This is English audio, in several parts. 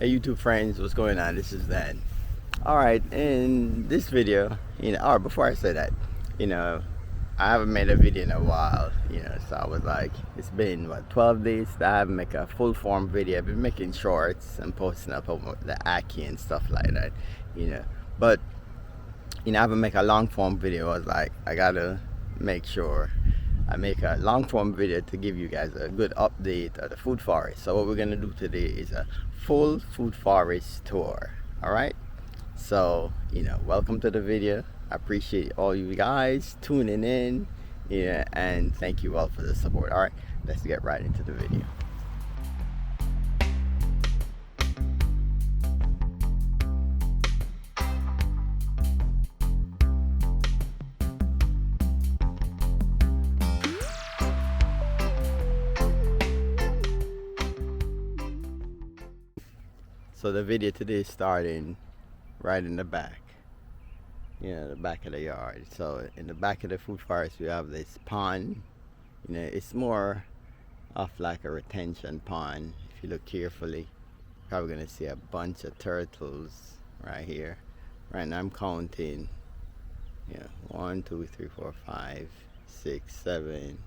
Hey YouTube friends, what's going on? This is Dan. Alright, in this video, or before I say that, I haven't made a video in a while, so I was like, it's been what, 12 days that I haven't made a full form video. I've been making shorts and posting up on the Aki and stuff like that, but I haven't made a long form video. I was like, I gotta make sure I make a long form video to give you guys a good update of the food forest. So what we're gonna do today is a full food forest tour. Alright, so welcome to the video. I appreciate all you guys tuning in, and thank you all for the support. Alright, let's get right into the video. So the video today is starting right in the back, the back of the yard. So in the back of the food forest we have this pond. It's more of like a retention pond. If you look carefully, you're probably gonna see a bunch of turtles right here. Right now I'm counting 1 2 3 4 5 6 7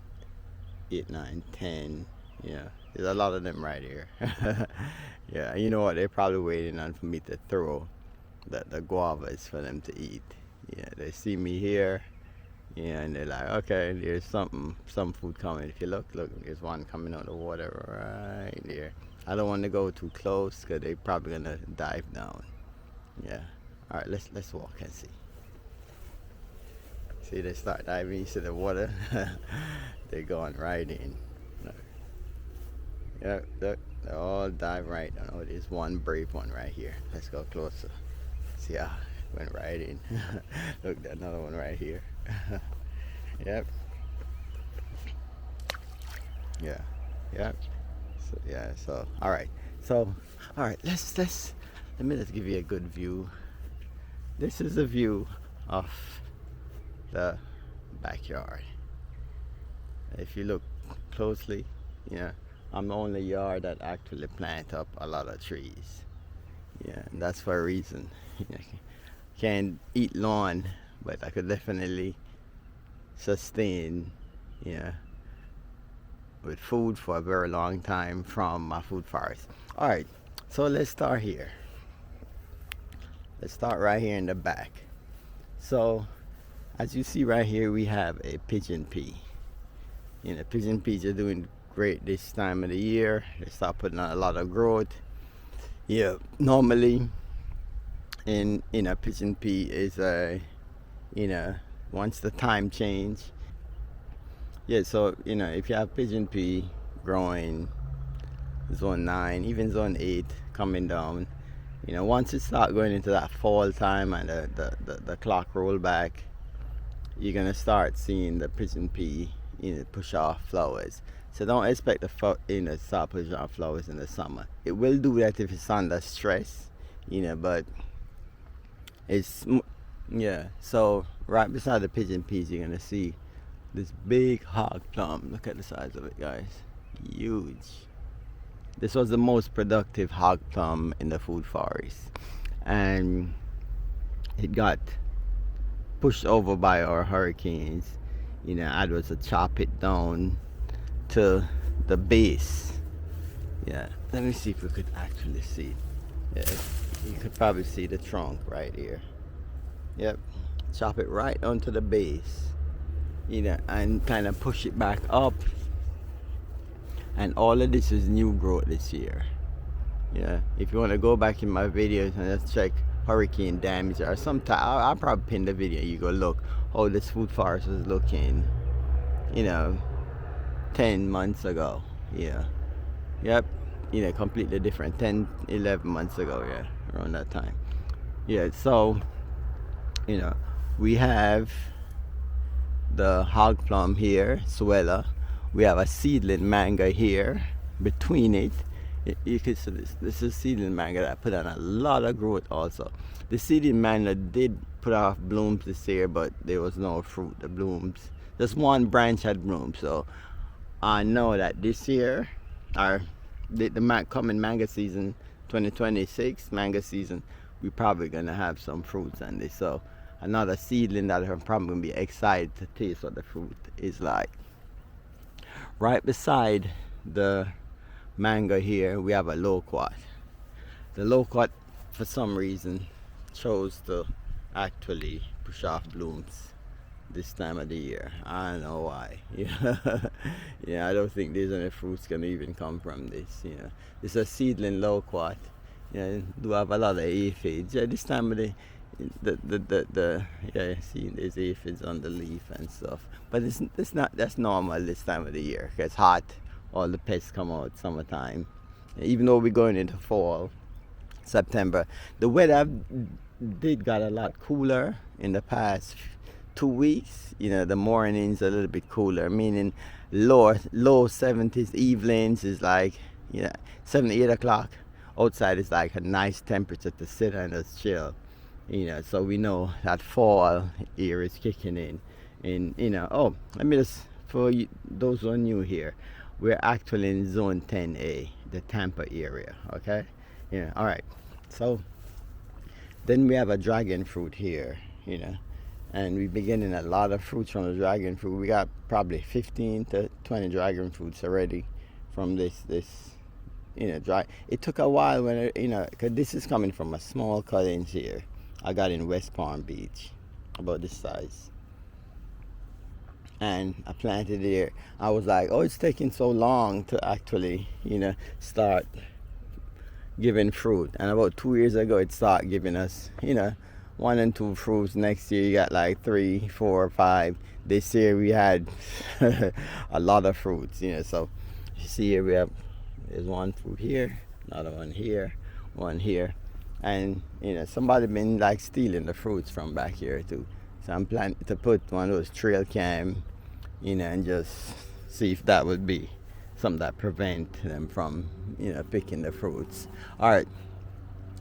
8 9 10. There's a lot of them right here. Yeah, you know what, they're probably waiting on for me to throw the guavas for them to eat. They see me here, and they're like, okay, there's some food coming. If you look, there's one coming out of the water right there. I don't want to go too close because they're probably gonna dive down. Yeah, all right, let's walk and see. See, they start diving into the water. They're going right in. Yeah, look, they all dive right down. Oh, there's one brave one right here. Let's go closer. See how it went right in. Look, there's another one right here. Yep. Yep. So all right. Let's give you a good view. This is a view of the backyard. If you look closely, I'm the only yard that actually plant up a lot of trees. And that's for a reason. Can't eat lawn, but I could definitely sustain, with food for a very long time from my food forest. All right, so let's start here. Let's start right here in the back. So, as you see right here, we have a pigeon pea. Pigeon peas are doing great this time of the year. They start putting on a lot of growth. Normally in pigeon pea is once the time change. So if you have pigeon pea growing zone 9, even zone 8 coming down, once it start going into that fall time and the clock roll back, you're gonna start seeing the pigeon pea push off flowers. So don't expect the start pushing off flowers in the summer. It will do that if it's under stress, but it's So right beside the pigeon peas, you're gonna see this big hog plum. Look at the size of it, guys. Huge. This was the most productive hog plum in the food forest, and it got pushed over by our hurricanes. I was to chop it down to the base. Let me see if we could actually see it. You could probably see the trunk right here. Yep, chop it right onto the base, and kind of push it back up. And all of this is new growth this year. If you want to go back in my videos and just check hurricane damage or sometime, I'll probably pin the video. You go look how this food forest was looking 10 months ago. Yep, completely different. 10-11 months ago, around that time. So we have the hog plum here, Suella. We have a seedling mango here between it. You can see this is seedling mango that put on a lot of growth also. The seedling mango did put off blooms this year, but there was no fruit. The blooms, just one branch had bloomed. So I know that this year, the coming mango season, 2026 mango season, we're probably gonna have some fruits on this. So another seedling that I'm probably gonna be excited to taste what the fruit is like. Right beside the mango here, we have a loquat. The loquat, for some reason, chose to actually push off blooms this time of the year. I don't know why. Yeah, I don't think there's any fruits gonna even come from this. It's a seedling loquat. Do have a lot of aphids. Yeah, this time of the yeah, see, there's aphids on the leaf and stuff. But it's not, that's normal this time of the year. It's hot. All the pests come out summertime. Even though we're going into fall, September, the weather did got a lot cooler in the past 2 weeks. The mornings a little bit cooler, meaning low 70s. Evenings is like 7 8 o'clock. Outside is like a nice temperature to sit and just chill. So we know that fall here is kicking in. And oh, let me just, for you, those who are new here, we're actually in zone 10A, the Tampa area. Okay, all right. So then we have a dragon fruit here, and we've been getting a lot of fruits from the dragon fruit. We got probably 15 to 20 dragon fruits already from this dry. It took a while when because this is coming from a small cuttings here I got in West Palm Beach, about this size, and I planted it. I was like, oh, it's taking so long to actually start giving fruit. And about 2 years ago it started giving us 1 and 2 fruits. Next year you got like 3, 4, 5. This year we had a lot of fruits. So you see here, there's 1 fruit here, another one here, 1 here, and somebody been like stealing the fruits from back here too. So I'm planning to put one of those trail cam and just see if that would be something that prevent them from picking the fruits. All right,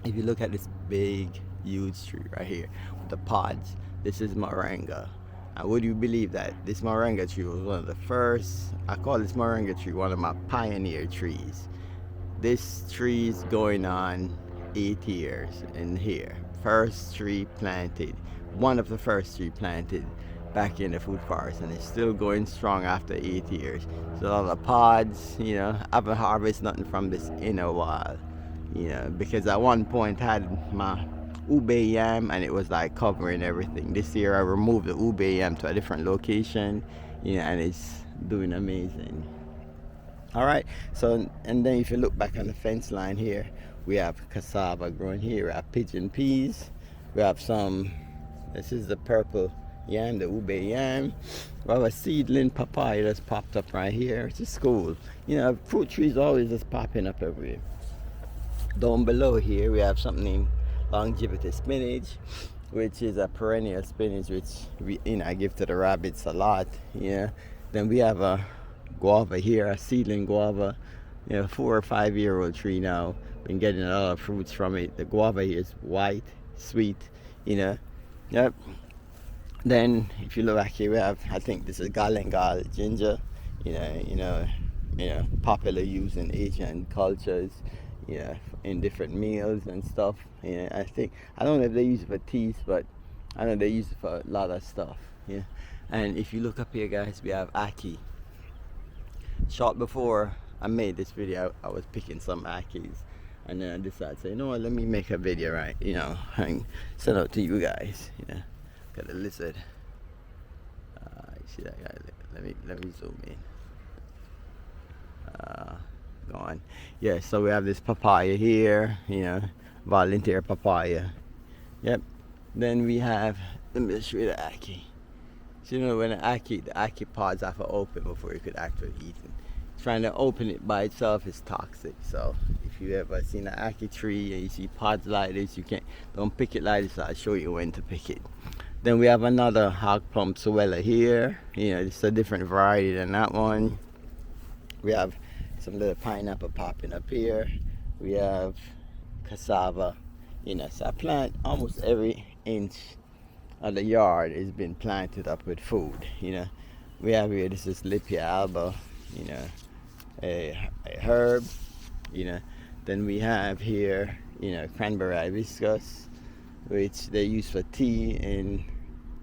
if you look at this big huge tree right here with the pods, this is moringa. And would you believe that this moringa tree was one of the first, I call this moringa tree one of my pioneer trees. This tree is going on 8 years in here. First tree planted, one of the first tree planted back in the food forest, and it's still going strong after 8 years. So a lot of pods, I haven't harvested nothing from this in a while, because at one point I had my ube yam and it was like covering everything. This year I removed the ube yam to a different location, and it's doing amazing. All right, so, and then if you look back on the fence line here, we have cassava growing here. We have pigeon peas. We have some, this is the purple yam, the ube yam. We have a seedling papaya that's popped up right here. It's just cool. Fruit trees always just popping up everywhere. Down below here we have something named longevity spinach, which is a perennial spinach, which I give to the rabbits a lot. Then we have a guava here, a seedling guava, 4 or 5 year old tree now. Been getting a lot of fruits from it. The guava here is white, sweet, Yep. Then if you look back here, we have, I think this is galangal ginger, popular used in Asian cultures, in different meals and stuff. I don't know if they use it for teas, but I know they use it for a lot of stuff. And if you look up here, guys, we have ackee. Short before I made this video, I was picking some ackees, and then I decided to say, what, let me make a video, right, and send out to you guys. Got a lizard. You see that guy? Let me zoom in. Go on. Yeah, so we have this papaya here, volunteer papaya. Yep. Then we have, let me show you the ackee. So when the ackee pods have to open before you could actually eat them. Trying to open it by itself is toxic. So if you ever seen an ackee tree and you see pods like this, don't pick it like this. I'll show you when to pick it. Then we have another hog plum suella here. It's a different variety than that one. We have some little pineapple popping up here. We have cassava. So I plant almost every inch of the yard has been planted up with food. We have here, this is Lipia alba, a herb. Then we have here, you know, cranberry hibiscus, which they use for tea in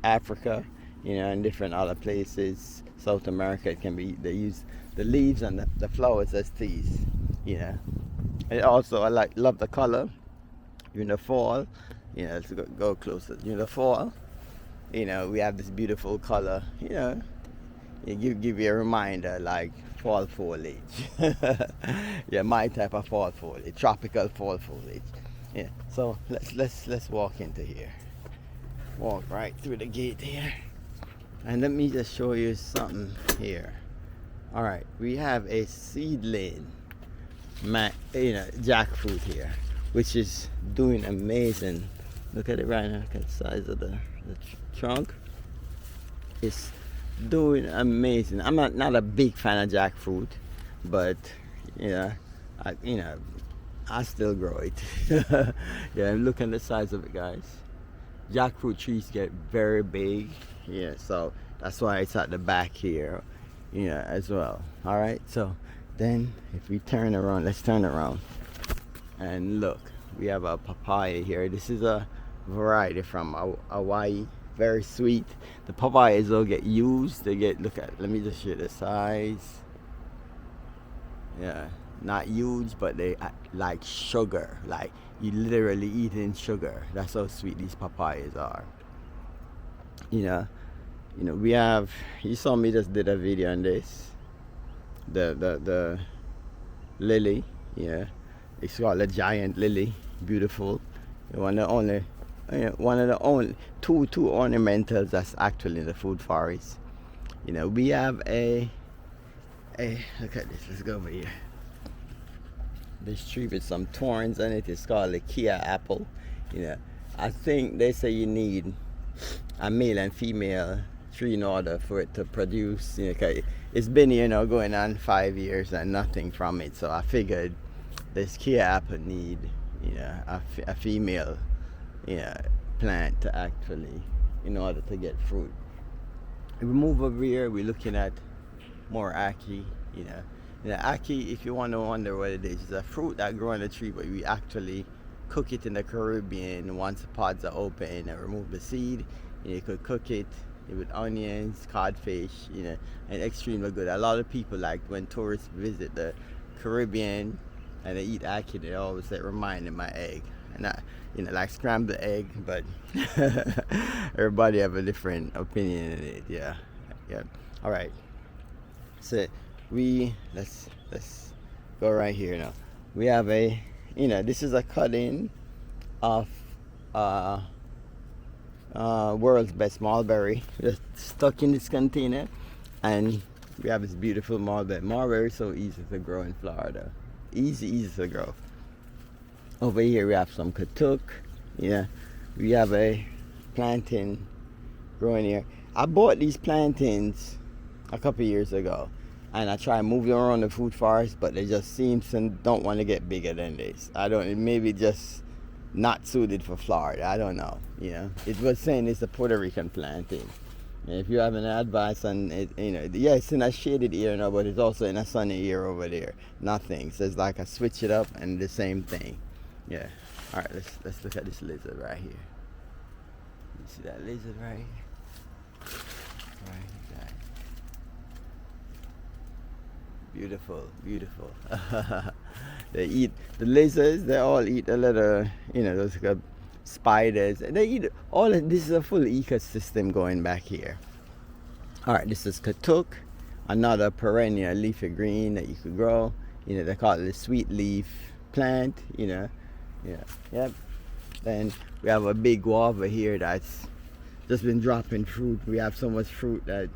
Africa, you know, and different other places. South America, it can be, they use the leaves and the flowers as teas, you know. And also, I love the color. In the fall, you know, let's go closer. In the fall, you know, we have this beautiful color, you know, it give you a reminder, like fall foliage. Yeah, my type of fall foliage, tropical fall foliage. Yeah, so let's walk into here. Walk right through the gate here, and let me just show you something here. All right, we have a seedling, jackfruit here, which is doing amazing. Look at it right now. Look at the size of the trunk. It's doing amazing. I'm not a big fan of jackfruit, but I still grow it. Yeah, look at the size of it, guys. Jackfruit trees get very big. Yeah, so that's why it's at the back here, you know, as well. All right, so then if we turn around, let's turn around and look. We have a papaya here. This is a variety from Hawaii. Very sweet. The papayas will get used. They get, let me just show the size. Yeah, not huge, but they like sugar. Like you literally eating sugar. That's how sweet these papayas are. You know, we have, you saw me just did a video on this. The lily, yeah. It's called a giant lily. Beautiful. One of the only two ornamentals that's actually in the food forest. You know, we have a look at this. Let's go over here. This tree with some thorns on it is called a LIKE apple. You know, I think they say you need a male and female tree in order for it to produce. You know, it's been, you know, going on 5 years and nothing from it. So I figured this LIKE apple need, you know, a female, you know, plant to actually, in order to get fruit. If we move over here, we're looking at more ackee, you know. Ackee, if you want to wonder what it is, it's a fruit that grows on the tree, but we actually cook it in the Caribbean. Once the pods are open and remove the seed, you could cook it with onions, codfish, you know, and extremely good. A lot of people, like when tourists visit the Caribbean and they eat ackee, they always say, remind them of my egg. And I, you know, like scrambled egg, but everybody have a different opinion in it. Yeah. All right. So let's go right here now. We have a, you know, this is a cutting of world's best mulberry, just stuck in this container, and we have this beautiful mulberry. Mulberry is so easy to grow in Florida. Easy to grow. Over here we have some katuk. Yeah, we have a plantain growing here. I bought these plantains a couple years ago, and I tried moving them around the food forest, but they just seem to don't want to get bigger than this. I don't, maybe just not suited for Florida. I don't know. You know, it was saying it's a Puerto Rican plantain. And if you have an advice on it, you know, yeah, it's in a shaded area now, but it's also in a sunny area over there. Nothing. So it's like I switch it up and the same thing. Yeah. All right, let's look at this lizard right here. You see that lizard right here? Right there. Beautiful. They eat, the lizards, they all eat a little, you know, those spiders. They eat all of this. Is a full ecosystem going back here. All right, this is katuk, another perennial leafy green that you could grow. You know, they call it a sweet leaf plant, you know. Yeah, yep. Then we have a big guava here that's just been dropping fruit. We have so much fruit that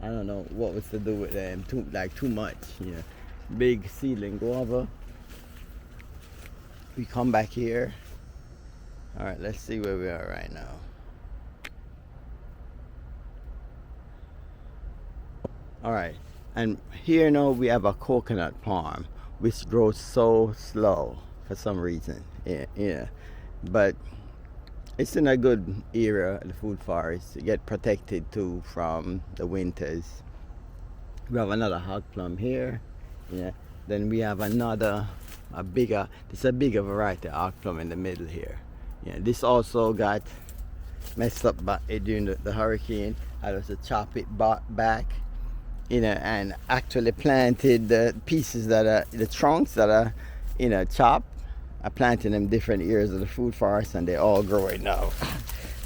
I don't know what was to do with them. Too much, you know. Big seedling guava. We come back here. All right, let's see where we are right now. All right, and here now we have a coconut palm, which grows so slow for some reason. Yeah. But it's in a good area, the food forest. You get protected too from the winters. We have another hog plum here. Yeah. Then we have another This is a bigger variety of arc plum in the middle here. Yeah, this also got messed up during the hurricane. I had to chop it back, you know, and actually planted the pieces that are the trunks that are, you know, chopped. I planted them different areas of the food forest, and they're all growing now.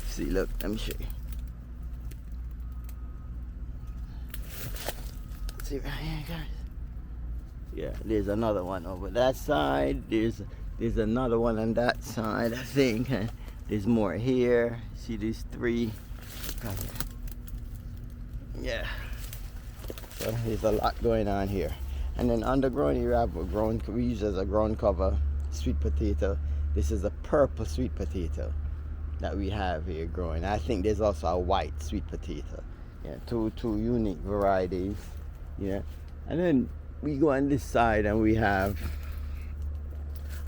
See, look, let me show you. See right here, guys. Yeah, there's another one over that side. There's another one on that side, I think. There's more here. See these three? Yeah. So there's a lot going on here. And then underground you have we use as a ground cover sweet potato. This is a purple sweet potato that we have here growing. I think there's also a white sweet potato. Yeah, two unique varieties. Yeah. And then we go on this side and we have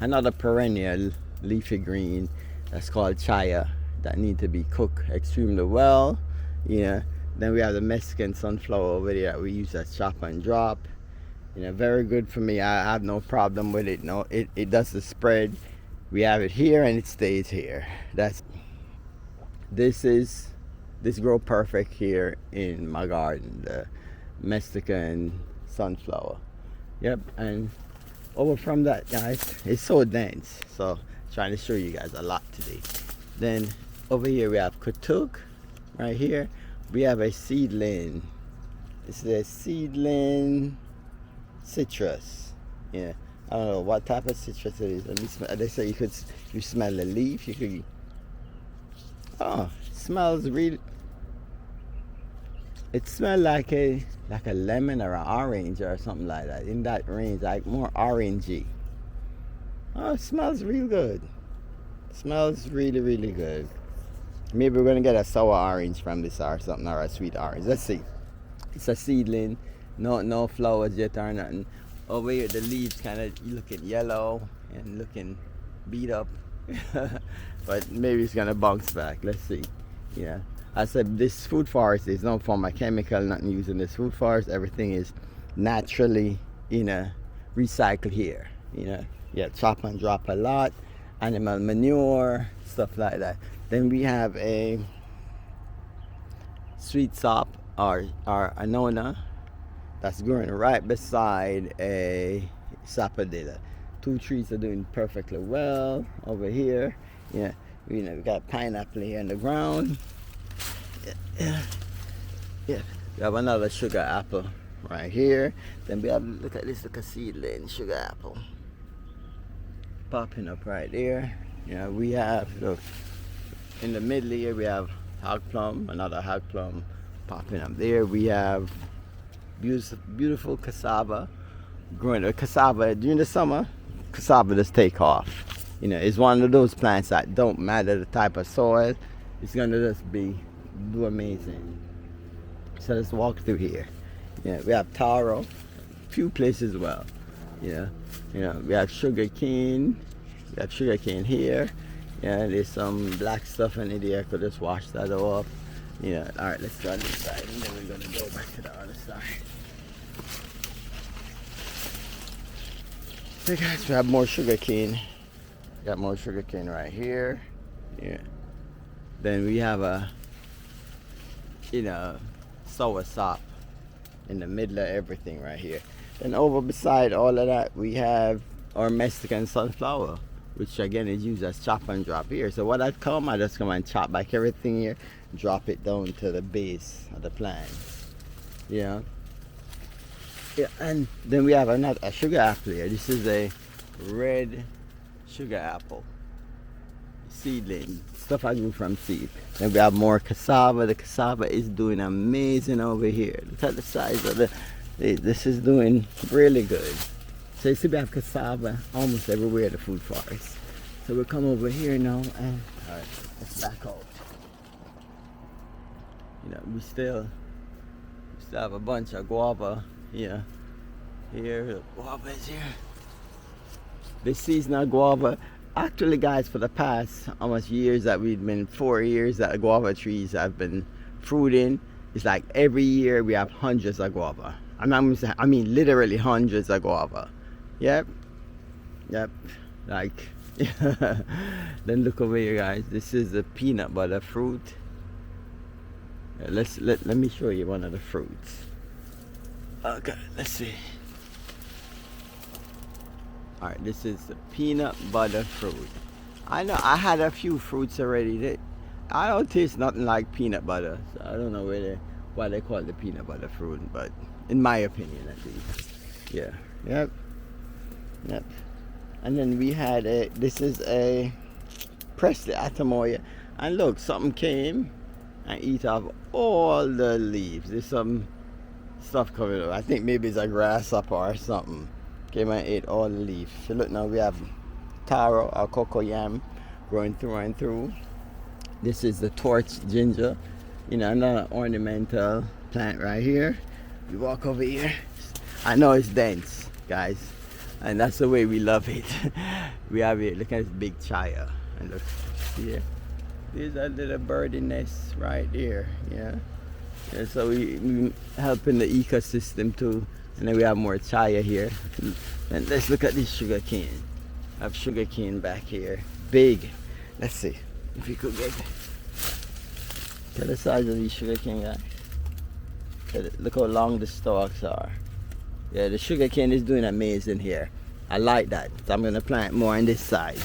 another perennial leafy green that's called chaya that need to be cooked extremely well. Yeah. Then we have the Mexican sunflower over there that we use as chop and drop. You know, very good for me. I have no problem with it. No, it does the spread. We have it here and it stays here. This grow perfect here in my garden, the Mexican sunflower. Yep, and over from that, guys, it's so dense. So trying to show you guys a lot today. Then over here we have Katuk. Right here we have a seedling. This is a seedling citrus. Yeah, I don't know what type of citrus it is. Let me smell. They say you smell the leaf. You could. Oh, it smells really. It smells like a lemon or an orange or something like that. In that range, like more orangey. Oh, it smells real good. It smells really, really good. Maybe we're gonna get a sour orange from this or something, or a sweet orange. Let's see. It's a seedling. No flowers yet or nothing. Over here the leaves kind of looking yellow and looking beat up. But maybe it's gonna bounce back. Let's see. Yeah. I said this food forest is no form of chemical, nothing using this food forest. Everything is naturally, you know, recycled here. You know, yeah, chop and drop a lot, animal manure, stuff like that. Then we have a sweet sop or anona that's growing right beside a sapodilla. Two trees are doing perfectly well over here. Yeah, you know, we got pineapple here in the ground. Yeah. We have another sugar apple right here. Then we have, look at this, look at seedling sugar apple popping up right there. Yeah, we have, look, in the middle here we have hog plum, another hog plum popping up there. We have beautiful cassava growing. Cassava during the summer, cassava just take off. You know, it's one of those plants that don't matter the type of soil, it's gonna just do amazing. So let's walk through here. Yeah, we have taro, few places well. Yeah, you know, we have sugarcane. We have sugarcane here. Yeah, there's some black stuff in it here. I could just wash that off. Yeah, all right, let's go on this side, and then we're gonna go back to the other side. Hey guys, we have more sugarcane. Got more sugarcane right here. Yeah. Then we have a, you know, sour sop in the middle of everything right here. Then over beside all of that, we have our Mexican sunflower, which again is used as chop and drop here. So what I just come and chop back everything here, drop it down to the base of the plant. Yeah. Yeah, and then we have a sugar apple here. This is a red sugar apple seedling, stuff I grew from seed. Then we have more cassava. The cassava is doing amazing over here. Look at the size of this is doing really good. So you see we have cassava almost everywhere in the food forest. So we'll come over here now and all right, let's back out. You know, we still have a bunch of guava. Yeah, here the guava is here. This seasonal guava. Actually, guys, for the past almost years that we've been 4 years that guava trees have been fruiting, it's like every year we have hundreds of guava. I mean literally hundreds of guava. Yep. Yep, like then look over here, guys. This is the peanut butter fruit. Let me show you one of the fruits. Okay, let's see. All right, this is the peanut butter fruit. I know I had a few fruits already that I don't taste nothing like peanut butter, so I don't know why they call it the peanut butter fruit, but in my opinion at least. Yeah. Yep. Yep. And then we had this is a Presley Atamoya, and look, something came and eat off all the leaves. There's some stuff coming up. I think maybe it's a grasshopper or something. Came and ate all the leaves. So look, now we have taro or cocoa yam growing through and through. This is the torch ginger, you know, another ornamental plant right here. You walk over here. I know it's dense, guys, and that's the way we love it. We have it. Look at this big chaya, and look here. There's a little birdie nest right there. Yeah. And so we helping the ecosystem too. And then we have more chaya here. And let's look at this sugarcane. I have sugarcane back here. Big. Let's see if we could get the size of these sugarcane, guys. Look how long the stalks are. Yeah, the sugarcane is doing amazing here. I like that. So I'm gonna plant more on this side.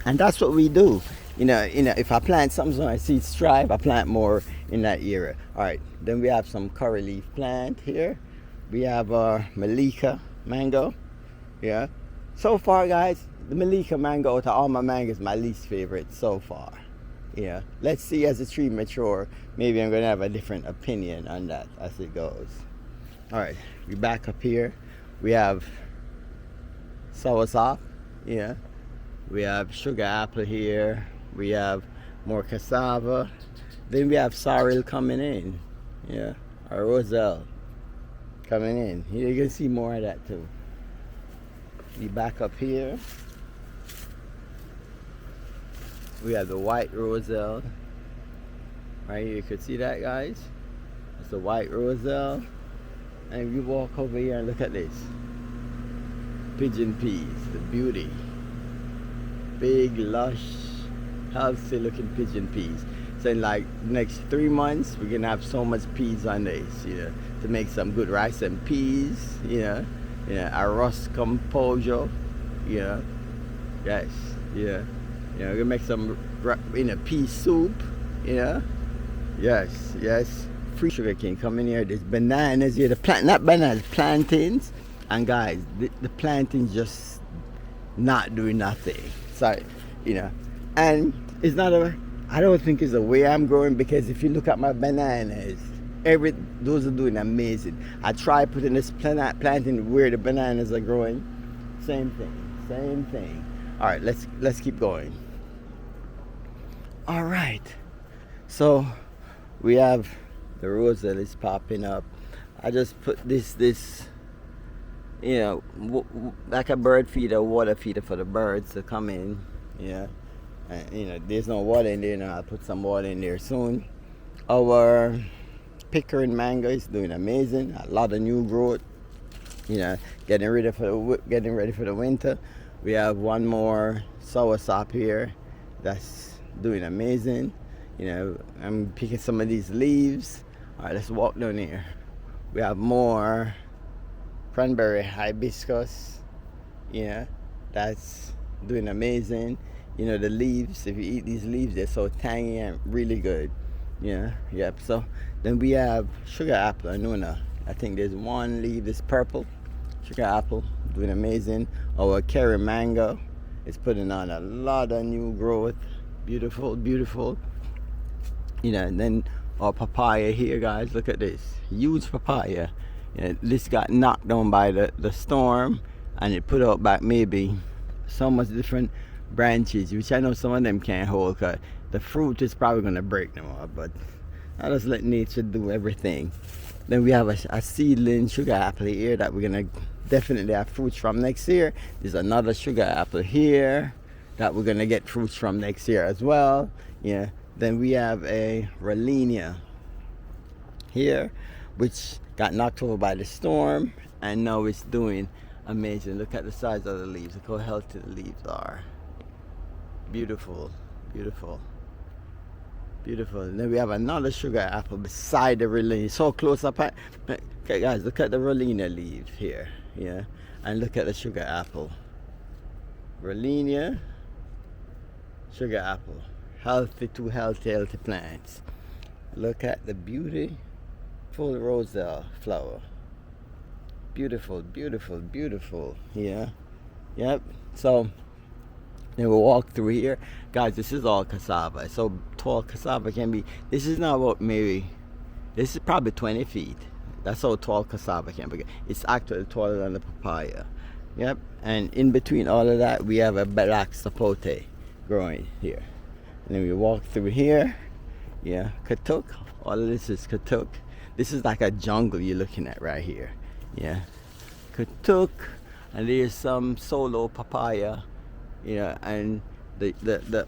And that's what we do. You know, if I plant something so I see it strive, I plant more in that area. All right, then we have some curry leaf plant here. We have our Malika mango. Yeah. So far, guys, the Malika mango out of all my mangoes, my least favorite so far. Yeah. Let's see as the tree mature. Maybe I'm gonna have a different opinion on that as it goes. All right, we back up here. We have soursop. Yeah. We have sugar apple here. We have more cassava. Then we have sorrel coming in. Yeah. Or roselle coming in. Here you can see more of that too. We back up here. We have the white roselle. Right here, you can see that, guys. It's the white roselle. And we walk over here and look at this. Pigeon peas, the beauty. Big, lush, healthy looking pigeon peas. So in like next 3 months, we're gonna have so much peas on this, you know, to make some good rice and peas, you know, a rust composure, you know, yes, yeah, you know, we're gonna make some, pea soup, you know, yes. Free sugarcane coming here. There's bananas here. Not bananas, plantains, and guys, the plantains just not doing nothing. So, you know, and it's not I don't think it's the way I'm growing, because if you look at my bananas, those are doing amazing. I try putting this planting where the bananas are growing. Same thing. All right, let's keep going. All right, so we have the roselle is popping up. I just put this, you know, like a bird feeder, water feeder for the birds to come in. Yeah, and, you know, there's no water in there now. I'll put some water in there soon. Our pickering mango is doing amazing. A lot of new growth. You know, getting ready for the winter. We have one more soursop here that's doing amazing. You know, I'm picking some of these leaves. All right, let's walk down here. We have more cranberry hibiscus. You know, that's doing amazing. You know, the leaves, if you eat these leaves, they're so tangy and really good. Yeah, yep. So then we have sugar apple, Anuna. I think there's one leaf that's purple. Sugar apple, doing amazing. Our curry mango is putting on a lot of new growth. Beautiful. You know, and then our papaya here, guys, look at this. Huge papaya. You know, this got knocked down by the storm, and it put out back maybe so much different branches, which I know some of them can't hold, because the fruit is probably going to break them off, but I just let nature do everything. Then we have a seedling sugar apple here that we're going to definitely have fruits from next year. There's another sugar apple here that we're going to get fruits from next year as well. Yeah. Then we have a Rolenia here, which got knocked over by the storm, and now it's doing amazing. Look at the size of the leaves. Look how healthy the leaves are. Beautiful, beautiful, beautiful. And then we have another sugar apple beside the Rolina. So close up. Okay, guys, look at the Rolina leaves here. Yeah, and look at the sugar apple. Rolina, sugar apple. Healthy, two healthy plants. Look at the beautiful roselle flower. Beautiful, beautiful, beautiful. Yeah. Yep. So then we'll walk through here. Guys, this is all cassava. So tall cassava can be, this is not what maybe, this is probably 20 feet. That's how tall cassava can be. It's actually taller than the papaya. Yep. And in between all of that, we have a black sapote growing here. And then we walk through here. Yeah, katuk. All of this is katuk. This is like a jungle you're looking at right here. Yeah, katuk. And there's some solo papaya. Yeah, and the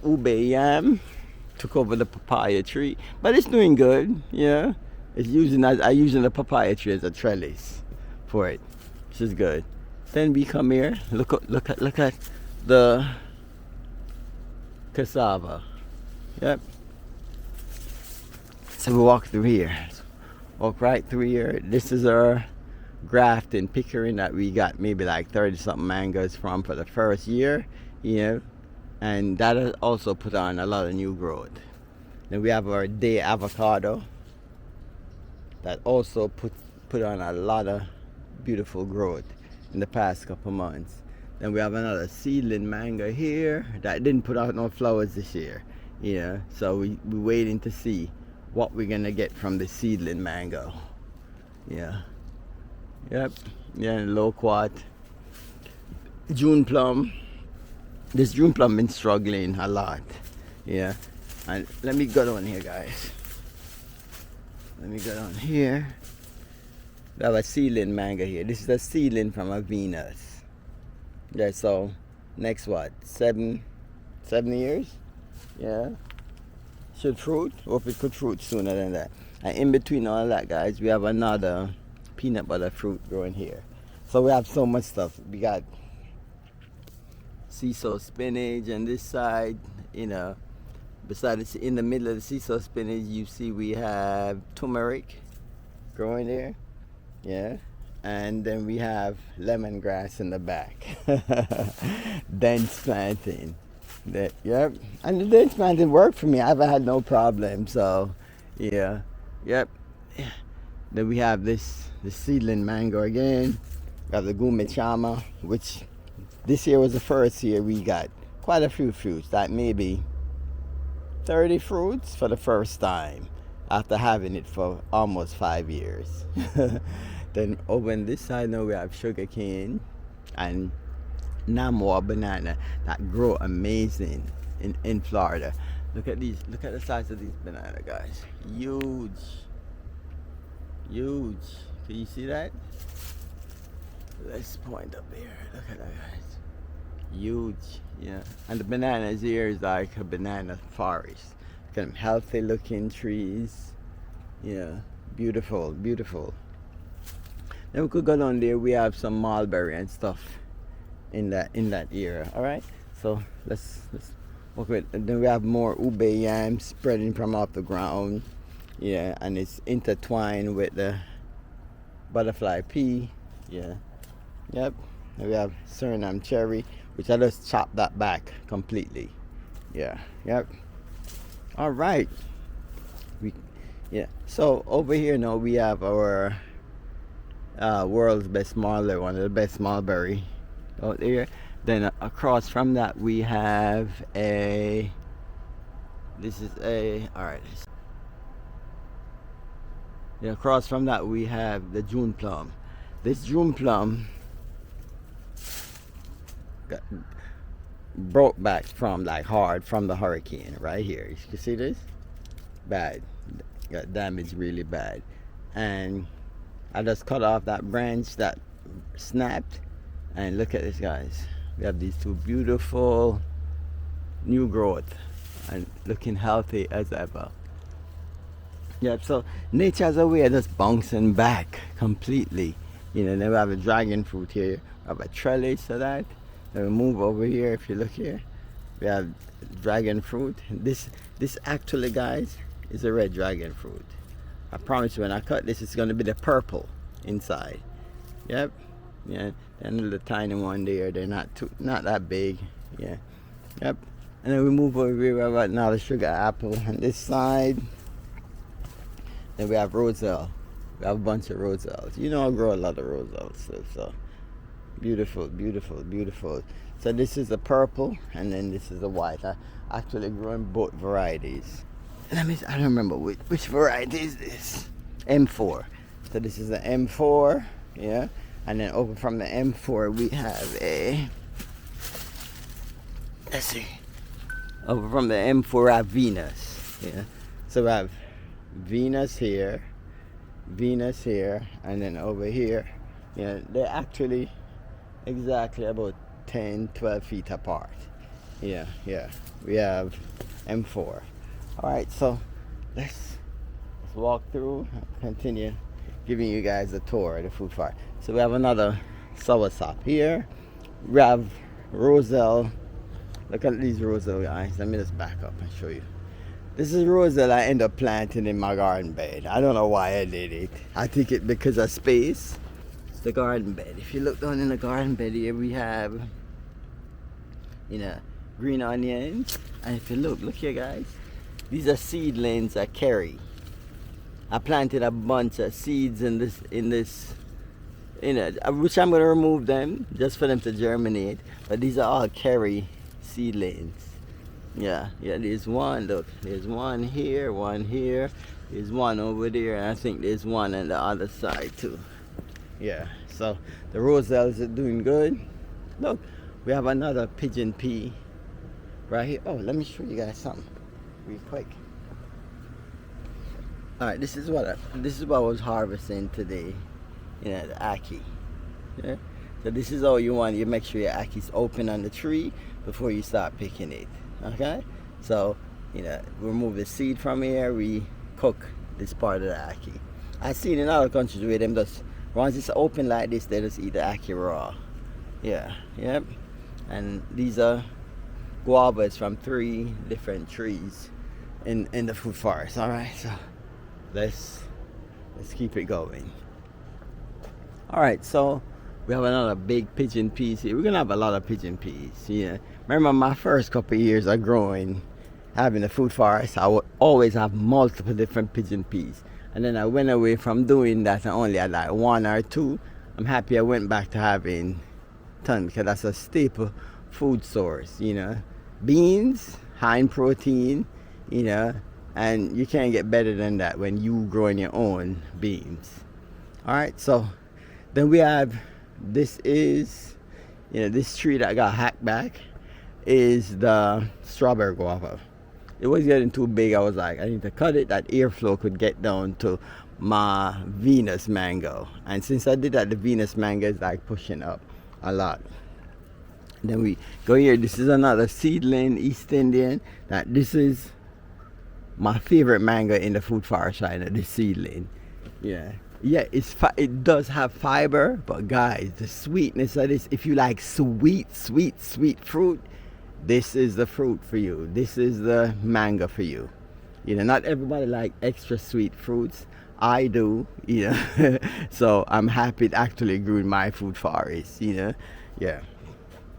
ube yam took over the papaya tree, but it's doing good. Yeah, it's using the papaya tree as a trellis for it, which is good. Then we come here. Look at the cassava. Yep. So we walk through here. Walk right through here. This is our grafting pickering that we got maybe like 30 something mangoes from for the first year. You know, and that has also put on a lot of new growth. Then we have our day avocado that also put on a lot of beautiful growth in the past couple months. Then we have another seedling mango here that didn't put out no flowers this year. Yeah, so we're waiting to see what we're gonna get from the seedling mango. Yeah. Yep. Yeah, loquat. June plum. This June plum been struggling a lot. Yeah. And let me go down here, guys. Let me go down here. We have a seedling mango here. This is a seedling from a Venus. Yeah, so next what? 7 years? Yeah. Should fruit. Hope it could fruit sooner than that. And in between all that, guys, we have another peanut butter fruit growing here. So we have so much stuff. We got sea salt spinach on this side, you know. Besides, in the middle of the sea salt spinach, you see we have turmeric growing there. Yeah. And then we have lemongrass in the back. Dense planting. Yep. And the dense planting worked for me. I've had no problem. So, yeah. Yep. Then we have the seedling mango again. We have the gumechama, which this year was the first year we got quite a few fruits, like maybe 30 fruits for the first time after having it for almost 5 years. Then over on this side now we have sugarcane and Namwa banana that grow amazing in Florida. Look at these. Look at the size of these banana, guys. Huge. Huge. Can you see that? Let's point up here. Look at that, guys. Huge. Yeah. And the bananas here is like a banana forest. Look at them healthy looking trees. Yeah. Beautiful. Beautiful. Then we could go down there. We have some mulberry and stuff in that area. All right. So let's walk with. And then we have more ube yams spreading from off the ground. Yeah, and it's intertwined with the butterfly pea. Yeah. Yep. And we have Suriname cherry, which I just chopped that back completely. Yeah. Yep. All right. So over here now we have our world's best mulberry, one of the best mulberry out there. Then across from that we have all right. Yeah, across from that we have the June plum. This June plum broke back from the hurricane right here. You can see this? Bad. Got damaged really bad. And I just cut off that branch that snapped. And look at this, guys. We have these two beautiful new growth and looking healthy as ever. Yep, so nature has a way of just bouncing back completely. You know, then we have a dragon fruit here. We have a trellis of that. Then we move over here. If you look here, we have dragon fruit. This actually, guys, is a red dragon fruit. I promise you, when I cut this, it's going to be the purple inside. Yep. Yeah. And the tiny one there, they're not that big. Yeah. Yep. And then we move over here. We have another sugar apple on this side. Then we have roselle. We have a bunch of roselles. You know, I grow a lot of roselles. So beautiful, beautiful, beautiful. So this is the purple, and then this is the white. I actually growing both varieties. I don't remember which variety is this. M4. So this is the M4, yeah. And then over from the M4 we have a, let's see. Over from the M4 I have Venus, yeah. So we have Venus here, and then over here, yeah. They're actually exactly about 10-12 feet apart. Yeah. We have M4. All right, so let's walk through, continue giving you guys a tour of the food farm. So we have another soursop here. We have roselle. Look at these roselle, guys. Let me just back up and show you. This is roselle I end up planting in my garden bed. I don't know why I did it. I think it because of space. It's the garden bed. If you look down in the garden bed here, we have, you know, green onions. And if you look here, guys. These are seedlings I carry. I planted a bunch of seeds in this, you know, which I'm gonna remove them just for them to germinate. But these are all carry seedlings. Yeah. There's one. Look, there's one here, there's one over there, and I think there's one on the other side too. Yeah. So the roselles are doing good. Look, we have another pigeon pea right here. Oh, let me show you guys something real quick. All right, this is what I was harvesting today. You know, the ackee. Yeah. So this is all you want. You make sure your ackee's open on the tree before you start picking it. Okay. So, you know, remove the seed from here. We cook this part of the ackee. I've seen in other countries where them just, once it's open like this, they just eat the ackee raw. Yeah. Yep. And these are guavas from 3 different trees in the food forest. All right, so let's keep it going. All right, so we have another big pigeon peas here. We're gonna have a lot of pigeon peas. Yeah, remember my first couple of years of growing, having a food forest, I would always have multiple different pigeon peas, and then I went away from doing that and only had like 1 or 2. I'm happy I went back to having ton, because that's a staple food source. You know, beans, high in protein, you know, and you can't get better than that when you growing your own beans. All right, so then we have, this is, you know, this tree that got hacked back is the strawberry guava. It was getting too big. I was like, I need to cut it, that airflow could get down to my Venus mango. And since I did that, the Venus mango is like pushing up a lot. Then we go here. This is another seedling, East Indian. That this is my favorite mango in the food forest right now, this seedling. Yeah, it does have fiber, but guys, the sweetness of this, if you like sweet fruit, this is the fruit for you. This is the mango for you. You know, not everybody like extra sweet fruits. I do, you know. So I'm happy it actually grew in my food forest, you know. Yeah.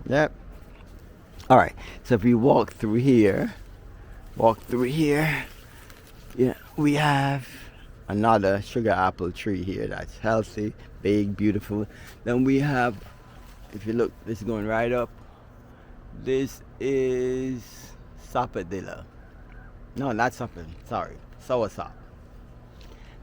Yep. All right, so if we walk through here, yeah, we have another sugar apple tree here that's healthy, big, beautiful. Then we have, if you look, this is going right up. This is sapodilla. No, not something, sorry, soursop.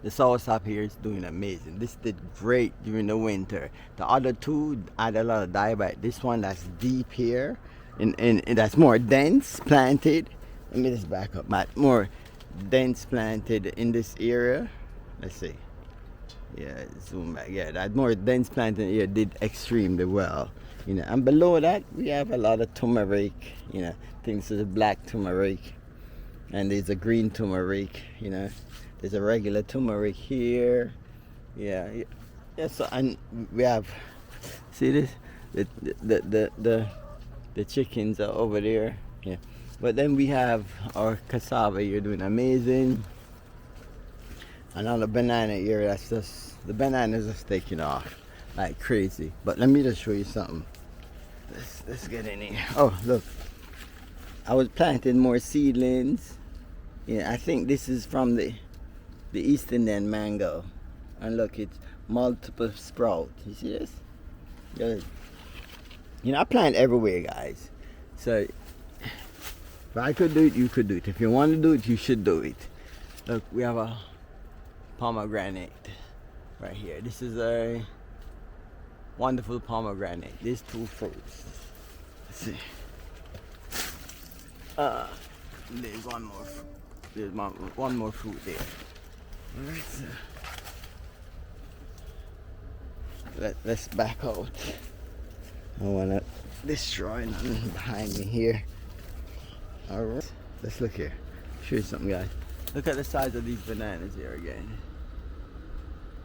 The soursop here is doing amazing. This did great during the winter. The other two had a lot of dieback. This one that's deep here, and that's more dense planted. Let me just back up, Matt. More dense planted in this area. Let's see. Yeah, zoom back. Yeah, that more dense planted here did extremely well. You know, and below that we have a lot of turmeric. You know, things to the black turmeric, and there's a green turmeric. You know, there's a regular turmeric here. Yeah. Yeah, so and we have, see this, the chickens are over there. Yeah, but then we have our cassava here doing amazing. Another banana here that's just, the bananas are taking off like crazy. But let me just show you something. Let's get in here. Oh look, I was planting more seedlings. Yeah, I think this is from the East Indian mango. And look, it's multiple sprout. You see this? Good. You know, I plant everywhere, guys. So if I could do it, you could do it. If you want to do it, you should do it. Look, we have a pomegranate right here. This is a wonderful pomegranate. These two fruits. Let's see. There's one more. There's one more fruit there. All right, so let's back out. I want to destroy nothing behind me here. All right, let's look here. Show you something, guys. Look at the size of these bananas here again.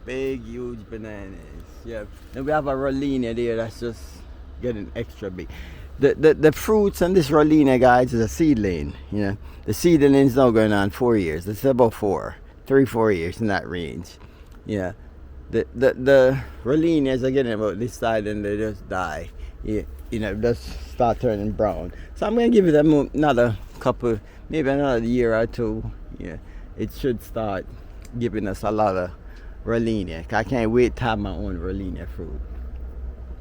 Big, huge bananas. Yeah. And we have a Rolina there that's just getting extra big. The fruits on this Rolina, guys, is a seedling. You know, the seedling's now going on 4 years. It's about 3-4 years in that range. Yeah. The Rollinas are getting about this side and they just die. Yeah, you know, just start turning brown. So I'm gonna give it another couple, maybe another year or two. Yeah, it should start giving us a lot of Rollina. I can't wait to have my own Rollina fruit.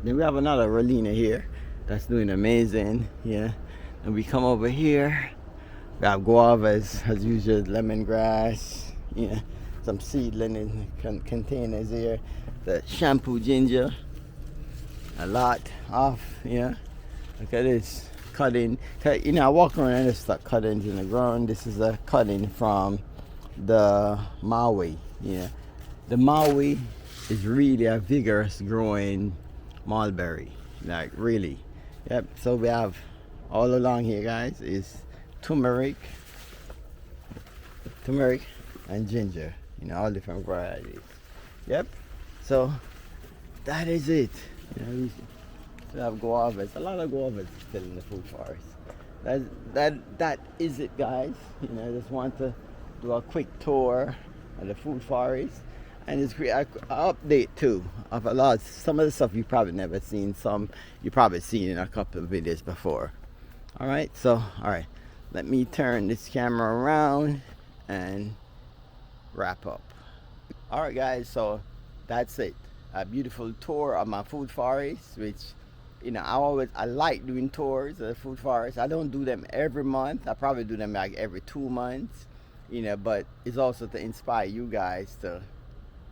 Then we have another Rollina here that's doing amazing. Yeah, and we come over here. We have guavas as usual, lemongrass. Yeah. Some seedling in containers here. The shampoo ginger, a lot of, yeah. Look at this cutting. You know, I walk around and just start cuttings in the ground. This is a cutting from the Maui. Yeah, the Maui is really a vigorous growing mulberry, like really. Yep. So we have all along here, guys, is turmeric, and ginger. You know, all different varieties. Yep. So that is it. You know, we still have guavas. A lot of guavas still in the food forest. That is it, guys. You know, I just want to do a quick tour of the food forest and just create an update too of a lot. Some of the stuff you've probably never seen. Some you've probably seen in a couple of videos before. All right. So all right. Let me turn this camera around and wrap up. All right, guys, so that's it. A beautiful tour of my food forest, which, you know, I like doing tours of the food forest. I don't do them every month. I probably do them like every 2 months, you know, but it's also to inspire you guys to,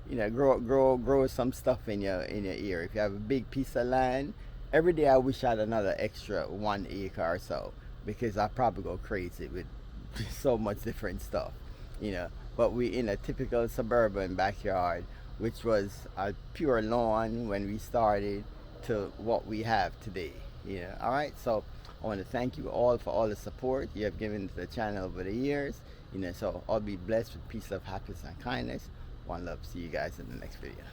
you know, grow some stuff in your area. If you have a big piece of land, every day I wish I had another extra 1 acre or so, because I probably go crazy with so much different stuff, you know. But we in a typical suburban backyard, which was a pure lawn when we started to what we have today. You know, all right. So I want to thank you all for all the support you have given to the channel over the years. You know, so I'll be blessed with peace of happiness and kindness. One love. See you guys in the next video.